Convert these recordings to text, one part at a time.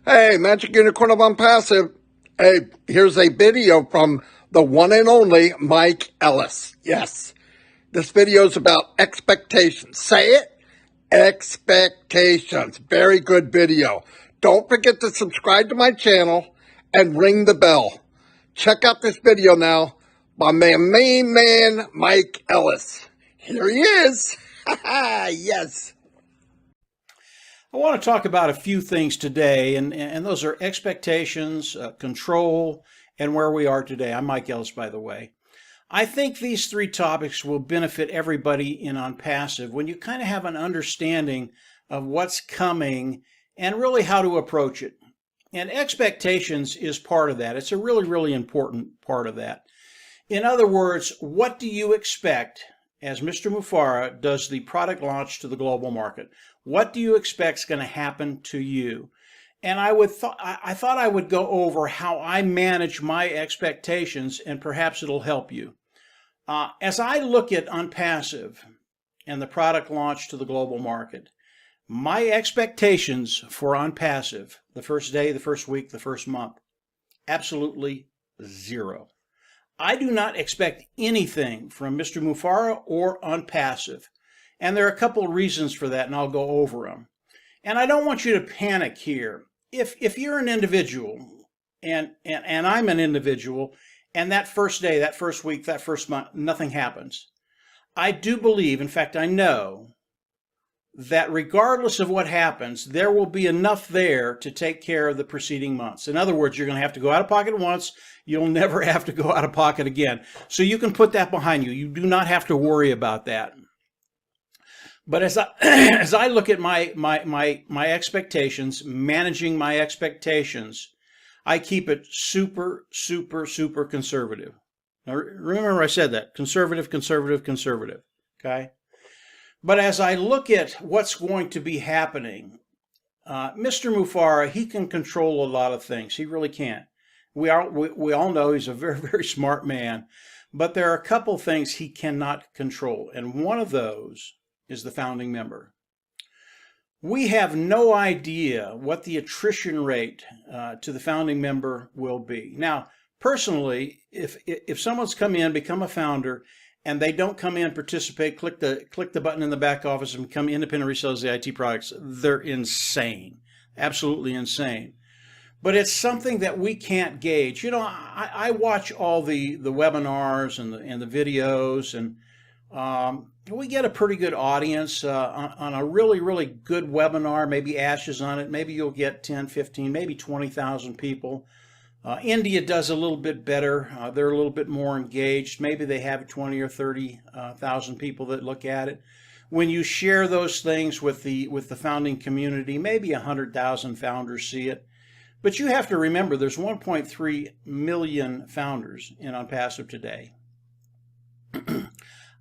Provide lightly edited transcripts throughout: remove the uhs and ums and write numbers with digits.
Hey, Magic Unicorn of ONPASSIVE. Hey, here's a video from the one and only Mike Ellis. Yes, this video is about expectations. Say it. Expectations. Very good video. Don't forget to subscribe to my channel and ring the bell. Check out this video now by my main man, Mike Ellis. Here he is. Yes. I want to talk about a few things today, and those are expectations, control, and where we are today. I'm Mike Ellis, by the way. I think these three topics will benefit everybody in ONPASSIVE when you kind of have an understanding of what's coming and really how to approach it. And expectations is part of that. It's a really, really important part of that. In other words, what do you expect as Mr. Mufareh does the product launch to the global market? What do you expect is going to happen to you? And I thought I would go over how I manage my expectations, and perhaps it'll help you. As I look at ONPASSIVE and the product launch to the global market, my expectations for ONPASSIVE, the first day, the first week, the first month, absolutely zero. I do not expect anything from Mr. Mufareh or ONPASSIVE. And there are a couple of reasons for that, and I'll go over them. And I don't want you to panic here. If you're an individual, and I'm an individual, and that first day, that first week, that first month, nothing happens, I do believe, in fact, I know, that regardless of what happens, there will be enough there to take care of the preceding months. In other words, you're going to have to go out of pocket once. You'll never have to go out of pocket again. So you can put that behind you. You do not have to worry about that. But as I look at my expectations, managing my expectations, I keep it super, super, super conservative. Now, remember I said that, conservative, conservative, conservative, okay? But as I look at what's going to be happening, Mr. Mufareh, he can control a lot of things. He really can. We all know he's a very, very smart man, but there are a couple things he cannot control, and one of those is the founding member. We have no idea what the attrition rate to the founding member will be. Now, personally, if someone's come in, become a founder, and they don't come in, participate, click the button in the back office and become independent resellers of the IT products, they're insane, absolutely insane. But it's something that we can't gauge. You know, I watch all the webinars and the videos, and we get a pretty good audience on a really, really good webinar. Maybe Ash is on it. Maybe you'll get 10, 15, maybe 20,000 people. India does a little bit better. They're a little bit more engaged. Maybe they have 20 or 30,000 people that look at it. When you share those things with the founding community, maybe 100,000 founders see it. But you have to remember there's 1.3 million founders in ONPASSIVE today.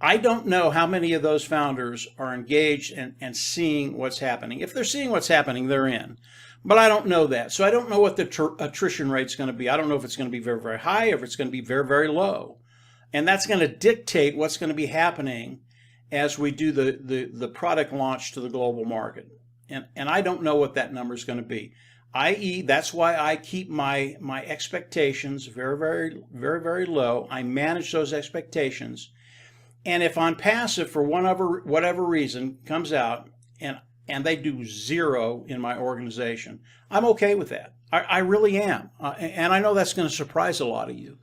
I don't know how many of those founders are engaged and seeing what's happening. If they're seeing what's happening, they're in. But I don't know that. So I don't know what the attrition rate is going to be. I don't know if it's going to be very, very high or if it's going to be very, very low. And that's going to dictate what's going to be happening as we do the product launch to the global market. And I don't know what that number is going to be. I.e., that's why I keep my expectations very, very, very, very low. I manage those expectations. And if ONPASSIVE, for whatever reason, comes out and they do zero in my organization, I'm okay with that. I really am. And I know that's going to surprise a lot of you.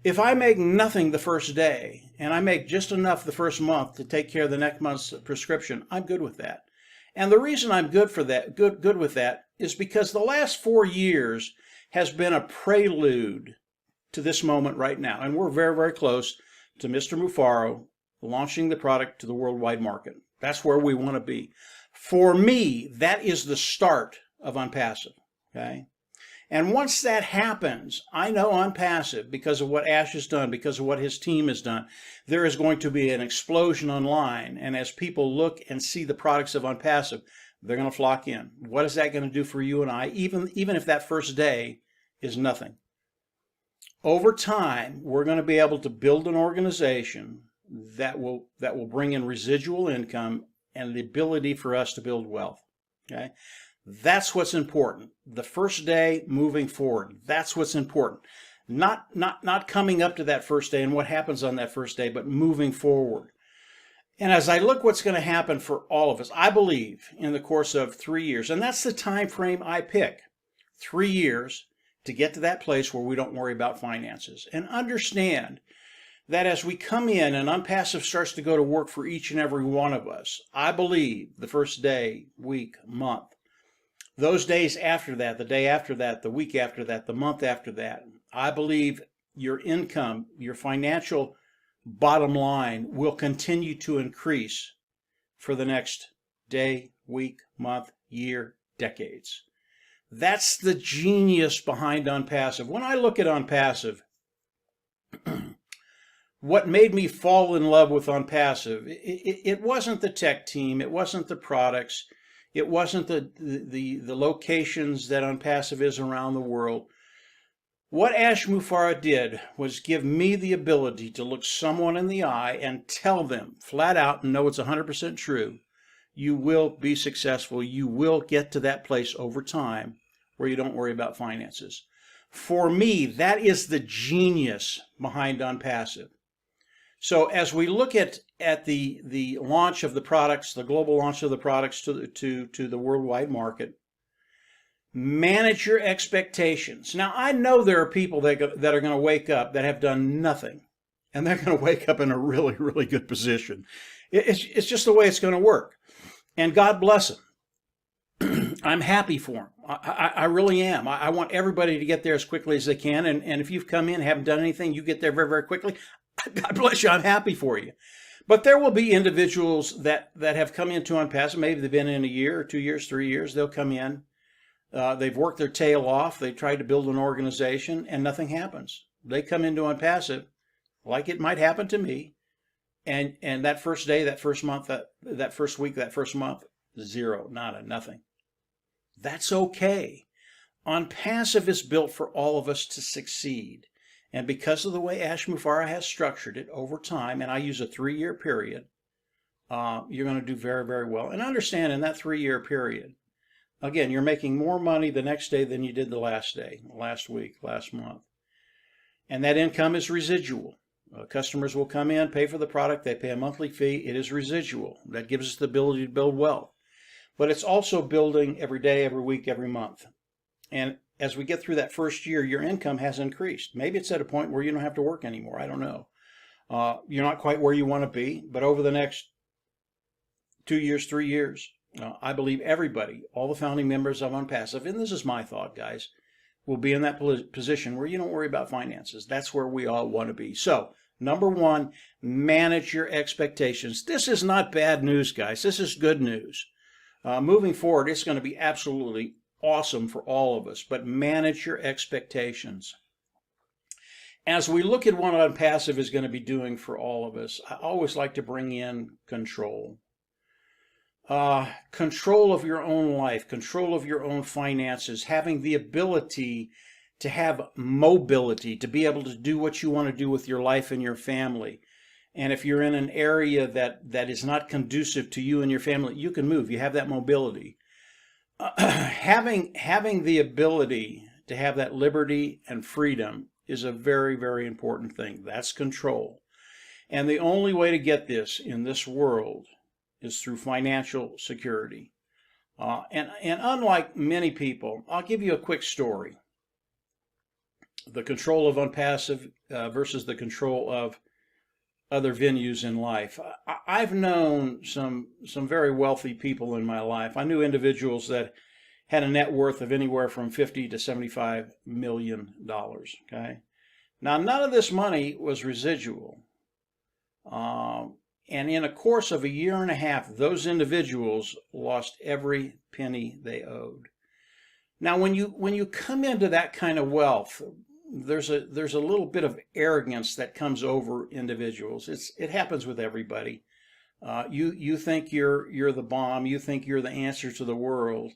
If I make nothing the first day and I make just enough the first month to take care of the next month's prescription, I'm good with that. And the reason I'm good with that is because the last 4 years has been a prelude to this moment right now. And we're very, very close to Mr. Mufareh launching the product to the worldwide market. That's where we want to be. For me, that is the start of ONPASSIVE, okay? And once that happens, I know ONPASSIVE, because of what Ash has done, because of what his team has done, there is going to be an explosion online. And as people look and see the products of ONPASSIVE, they're going to flock in. What is that going to do for you and I, even if that first day is nothing? Over time, we're going to be able to build an organization that will bring in residual income and the ability for us to build wealth. Okay, That's what's important. The first day moving forward, that's what's important. Not coming up to that first day and what happens on that first day, but moving forward. And as I look what's going to happen for all of us, I believe in the course of 3 years, and that's the time frame I pick, 3 years to get to that place where we don't worry about finances. And understand that as we come in and ONPASSIVE starts to go to work for each and every one of us, I believe the first day, week, month, those days after that, the day after that, the week after that, the month after that, I believe your income, your financial bottom line will continue to increase for the next day, week, month, year, decades. That's the genius behind ONPASSIVE. When I look at ONPASSIVE, what made me fall in love with ONPASSIVE, it wasn't the tech team, it wasn't the products, it wasn't the locations that ONPASSIVE is around the world. What Mufareh did was give me the ability to look someone in the eye and tell them flat out, and know it's 100% true, you will be successful. You will get to that place over time where you don't worry about finances. For me, that is the genius behind ONPASSIVE. So as we look at the launch of the products, the global launch of the products to the worldwide market, manage your expectations. Now, I know there are people that are going to wake up that have done nothing, and they're going to wake up in a really, really good position. It's just the way it's going to work. And God bless them. I'm happy for them. I really am. I want everybody to get there as quickly as they can. And if you've come in and haven't done anything, you get there very, very quickly. God bless you. I'm happy for you. But there will be individuals that have come into ONPASSIVE. Maybe they've been in a year or 2 years, 3 years. They'll come in. They've worked their tail off. They tried to build an organization and nothing happens. They come into ONPASSIVE like it might happen to me. And that first day, that first month, that first week, that first month, zero, nada, nothing. That's okay. ONPASSIVE is built for all of us to succeed. And because of the way Mufareh has structured it over time, and I use a 3-year period, you're going to do very, very well. And understand in that 3-year period, again, you're making more money the next day than you did the last day, last week, last month. And that income is residual. Customers will come in, pay for the product, they pay a monthly fee. It is residual. That gives us the ability to build wealth. But it's also building every day, every week, every month. And as we get through that first year, your income has increased. Maybe it's at a point where you don't have to work anymore. I don't know. You're not quite where you want to be, but over the next 2 years, 3 years, I believe everybody, all the founding members of ONPASSIVE, and this is my thought, guys, will be in that position where you don't worry about finances. That's where we all want to be. So, number one, manage your expectations. This is not bad news, guys. This is good news. Moving forward, it's going to be absolutely awesome for all of us, but manage your expectations. As we look at what ONPASSIVE is going to be doing for all of us, I always like to bring in control. Control of your own life, control of your own finances, having the ability to have mobility, to be able to do what you want to do with your life and your family. And if you're in an area that is not conducive to you and your family, you can move. You have that mobility. Having the ability to have that liberty and freedom is a very, very important thing. That's control. And the only way to get this in this world is through financial security. And unlike many people, I'll give you a quick story. The control of ONPASSIVE versus the control of other venues in life. I've known some very wealthy people in my life. I knew individuals that had a net worth of anywhere from $50 to $75 million. Okay, now none of this money was residual, and in a course of a year and a half, those individuals lost every penny they owed. Now, when you come into that kind of wealth, there's a little bit of arrogance that comes over individuals. It happens with everybody. You think you're the bomb. You think you're the answer to the world,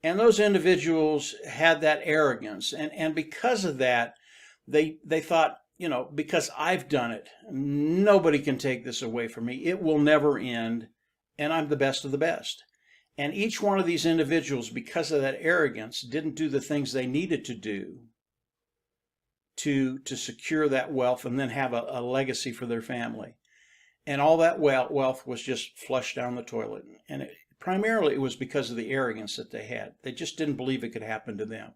and those individuals had that arrogance, and because of that, they thought, because I've done it, nobody can take this away from me. It will never end, and I'm the best of the best. And each one of these individuals, because of that arrogance, didn't do the things they needed to do to secure that wealth and then have a legacy for their family. And all that wealth was just flushed down the toilet. And primarily it was because of the arrogance that they had. They just didn't believe it could happen to them.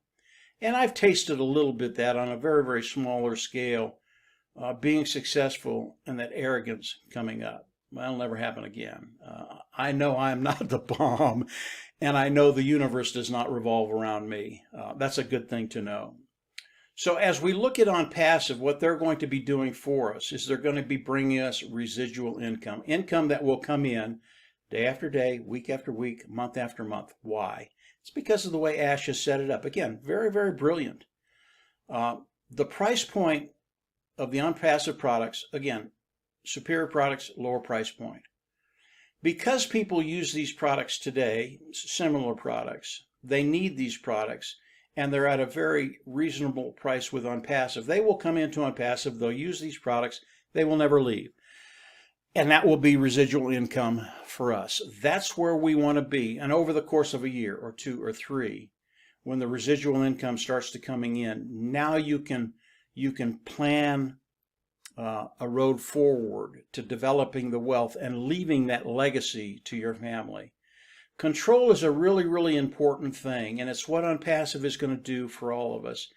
And I've tasted a little bit that on a very, very smaller scale, being successful and that arrogance coming up. That'll never happen again. I know I'm not the bomb, and I know the universe does not revolve around me. That's a good thing to know. So as we look at ONPASSIVE, what they're going to be doing for us is they're going to be bringing us residual income, income that will come in day after day, week after week, month after month. Why? It's because of the way Ash has set it up. Again, very, very brilliant. The price point of the ONPASSIVE products, again, superior products, lower price point. Because people use these products today, similar products, they need these products, and they're at a very reasonable price with ONPASSIVE. They will come into ONPASSIVE, they'll use these products, they will never leave. And that will be residual income for us. That's where we want to be. And over the course of a year or 2 or 3, when the residual income starts to coming in, now you can plan a road forward to developing the wealth and leaving that legacy to your family. Control is a really, really important thing, and it's what ONPASSIVE is going to do for all of us.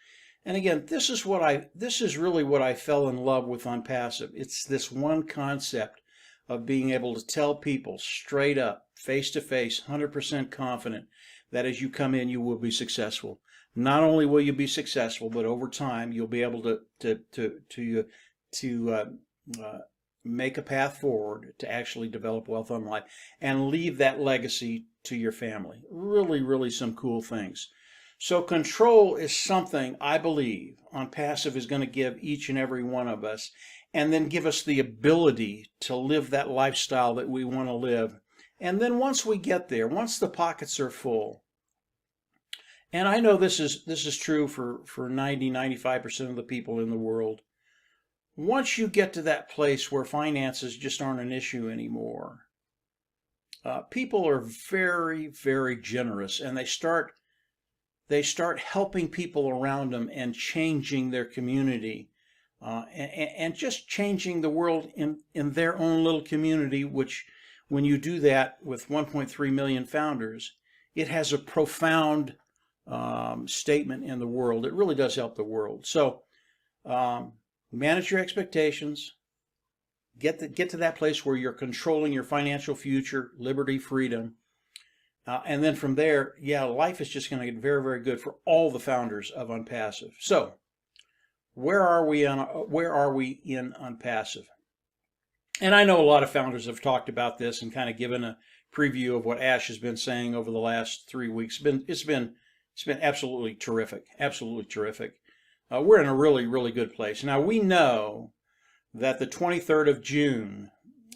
And again, this is really what I fell in love with ONPASSIVE. It's this one concept of being able to tell people straight up, face to face, 100% confident that as you come in, you will be successful. Not only will you be successful, but over time, you'll be able to make a path forward to actually develop wealth on life and leave that legacy to your family. Really, really some cool things. So control is something I believe ONPASSIVE is going to give each and every one of us, and then give us the ability to live that lifestyle that we want to live. And then once we get there, once the pockets are full, and I know this is true for 90-95% of the people in the world, once you get to that place where finances just aren't an issue anymore, people are very, very generous, and they start helping people around them and changing their community, and just changing the world in their own little community, which when you do that with 1.3 million founders, it has a profound statement in the world. It really does help the world. So manage your expectations. Get to that place where you're controlling your financial future, liberty, freedom. And then from there, yeah, life is just going to get very, very good for all the founders of ONPASSIVE. So where are we in ONPASSIVE? And I know a lot of founders have talked about this and kind of given a preview of what Ash has been saying over the last 3 weeks. It's been absolutely terrific, absolutely terrific. We're in a really, really good place. Now, we know that the 23rd of June,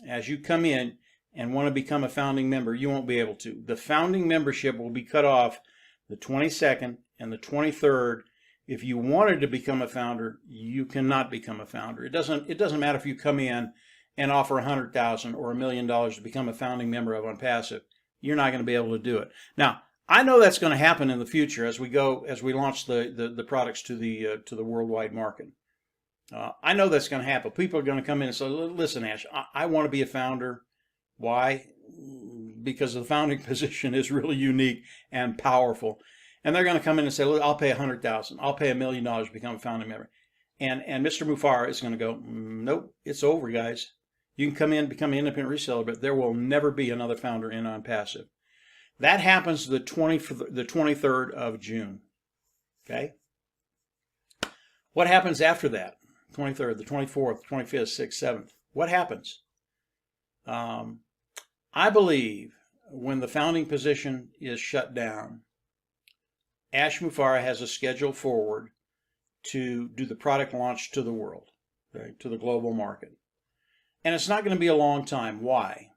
as you come in and want to become a founding member, you won't be able to. The founding membership will be cut off the 22nd and the 23rd. If you wanted to become a founder, you cannot become a founder. It doesn't matter if you come in and offer $100,000 or $1 million to become a founding member of ONPASSIVE. You're not going to be able to do it. Now, I know that's going to happen in the future as we launch the products to the worldwide market. I know that's going to happen. People are going to come in and say, "Listen, Ash, I want to be a founder." Why? Because the founding position is really unique and powerful, and they're going to come in and say, "Look, I'll pay $100,000. I'll pay $1 million to become a founding member." And Mr. Mufareh is going to go, "Nope, it's over, guys. You can come in, become an independent reseller, but there will never be another founder in ONPASSIVE." That happens the 23rd of June. Okay? What happens after that? 23rd, the 24th, 25th, 6th, 7th. What happens? I believe when the founding position is shut down, Ash Mufareh has a schedule forward to do the product launch to the world, okay, to the global market. And it's not going to be a long time. Why?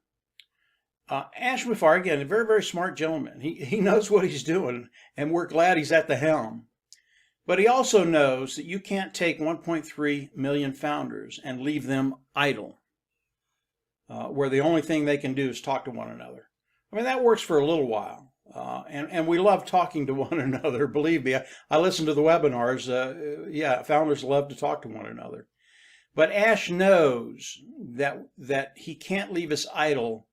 Ash Mufareh, again, a very, very smart gentleman. He knows what he's doing, and we're glad he's at the helm. But he also knows that you can't take 1.3 million founders and leave them idle, where the only thing they can do is talk to one another. I mean, that works for a little while. And we love talking to one another. Believe me, I listen to the webinars. Yeah, founders love to talk to one another. But Ash knows that he can't leave us idle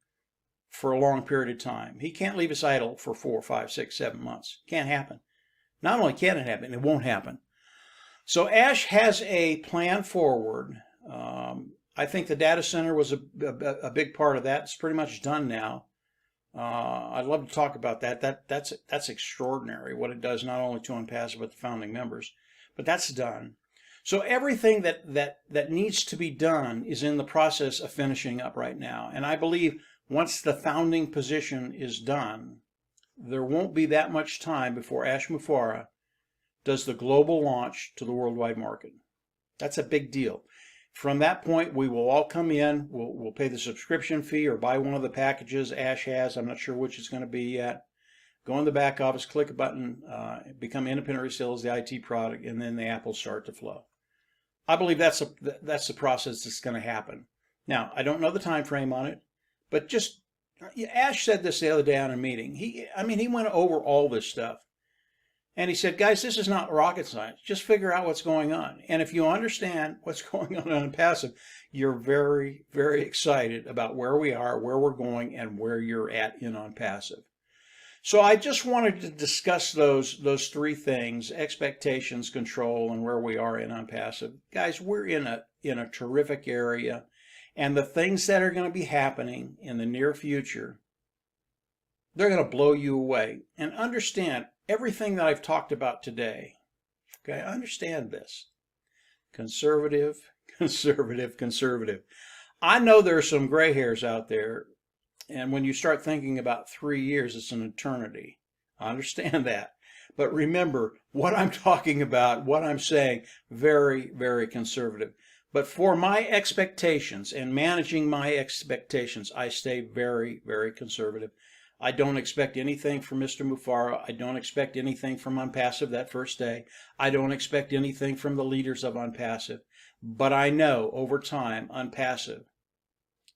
for a long period of time. He can't leave us idle for 4, 5, 6, 7 months. Can't happen. Not only can it happen, it won't happen. So Ash has a plan forward. I think the data center was a big part of that. It's pretty much done now. I'd love to talk about that. That's extraordinary what it does, not only to ONPASSIVE but the founding members. But that's done. So everything that needs to be done is in the process of finishing up right now. And I believe once the founding position is done, there won't be that much time before Ash Mufareh does the global launch to the worldwide market. That's a big deal. From that point, we will all come in, we'll pay the subscription fee or buy one of the packages Ash has. I'm not sure which it's going to be yet. Go in the back office, click a button, become independent resellers of the IT product, and then the apples start to flow. I believe that's the process that's going to happen. Now, I don't know the time frame on it, but just, Ash said this the other day on a meeting. He went over all this stuff. And he said, guys, this is not rocket science. Just figure out what's going on. And if you understand what's going on ONPASSIVE, you're very, very excited about where we are, where we're going, and where you're at in ONPASSIVE. So I just wanted to discuss those three things: expectations, control, and where we are in ONPASSIVE. Guys, we're in a terrific area, and the things that are going to be happening in the near future, they're going to blow you away. And understand everything that I've talked about today. Okay, understand this. Conservative, conservative, conservative. I know there are some gray hairs out there, and when you start thinking about 3 years, it's an eternity. I understand that. But remember, what I'm talking about, what I'm saying, very, very conservative. But for my expectations and managing my expectations, I stay very, very conservative. I don't expect anything from Mr. Mufareh. I don't expect anything from ONPASSIVE that first day. I don't expect anything from the leaders of ONPASSIVE. But I know over time, ONPASSIVE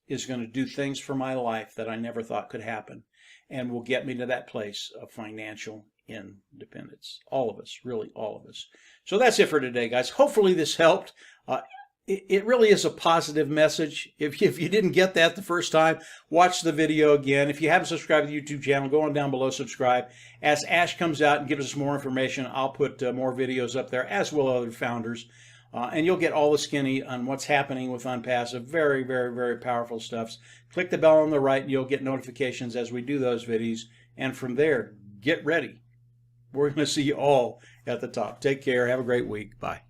is going to do things for my life that I never thought could happen, and will get me to that place of financial independence. All of us, really all of us. So that's it for today, guys. Hopefully this helped. It really is a positive message. If you didn't get that the first time, watch the video again. If you haven't subscribed to the YouTube channel, go on down below, subscribe. As Ash comes out and gives us more information, I'll put more videos up there, as will other founders. And you'll get all the skinny on what's happening with ONPASSIVE. Very, very, very powerful stuff. Click the bell on the right and you'll get notifications as we do those videos. And from there, get ready. We're going to see you all at the top. Take care. Have a great week. Bye.